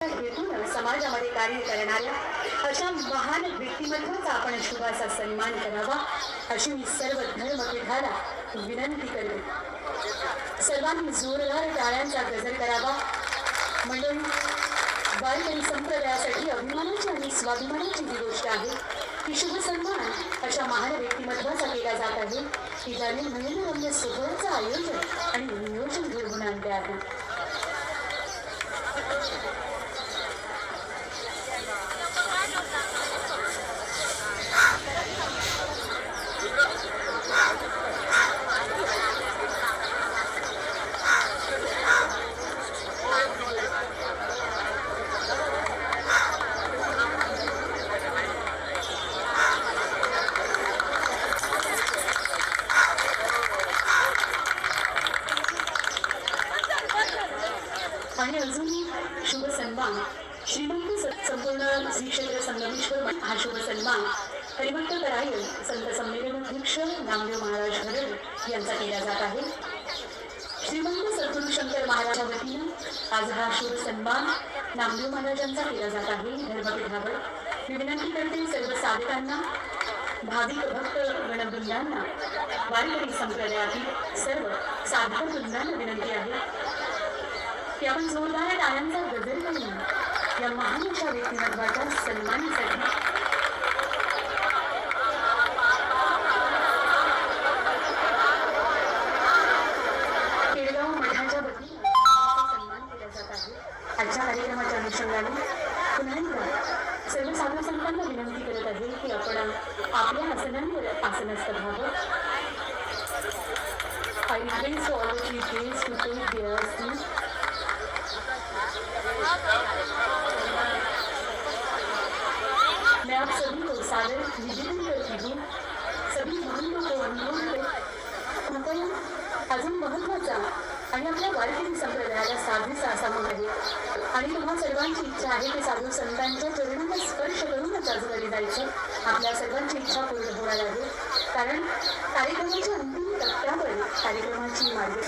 हेतून समाजामध्ये कार्य करणाऱ्या अशा महान व्यक्तिमत्वाचा आपण शुभाचा सन्मान करावा अशी मी सर्व धर्मपीठाला विनंती करते। सर्वांनी जोरदार टाळ्यांचा गजर करावा। मंडळी, वारकरी संप्रदायासाठी अभिमानाची आणि स्वाभिमानाची ही गोष्ट आहे की शुभ सन्मान अशा महान व्यक्तिमत्वाचा केला जात आहे की ज्याने नयनरम्य सोहळ्याचं आयोजन आणि नियोजन घडवून आणले आहे। आणि अजूनही शुभ सन्मान श्रीमंत संपूर्ण श्री क्षेत्र संगमेश्वर हा शुभ सन्मान हरिभक्त करायण संत संमेलनाध्यक्ष नामदेव महाराज हरड यांचा केला जात आहे। श्रीमंत सद्गुरू शंकर महाराजांच्या वतीनं आज हा शुभ सन्मान नामदेव महाराजांचा केला जात आहे धर्मपीठावर। मी विनंती करते सर्व साधकांना, भाविक भक्त गणवृंदांना, वारकरी संप्रदायातील सर्व साधक वृंदांना विनंती आहे की आपण जोरदार टाळ्यांचा गजर करून या महान अशा व्यक्तिमत्वाच्या सन्मानासाठी केळगाव मठाच्या वतीने सन्मान केला जात आहे। आजच्या कार्यक्रमाच्या अनुषंगाने पुन्हा एकदा सर्व साधू संतांना विनंती करत आहे की आपण आपल्या आसनांवर आसनस्थ व्हावं। I request all the teachers to take their seats. मैं आप सभी को सादर निवेदन करती हूँ, सभी भक्तों को अनुरोध करते कृपया अजून महत्त्वाचा आणि आपल्या वारकरी संप्रदायाला साधूचा असा मग आहे आणि तुम्हा सर्वांची इच्छा आहे की साधू संतांच्या चरणांना स्पर्श करूनच आज घरी जायचं। आपल्या सर्वांची इच्छा पूर्ण होणार आहे कारण कार्यक्रमाच्या अंतिम टप्प्यावर कार्यक्रमाची मार्ग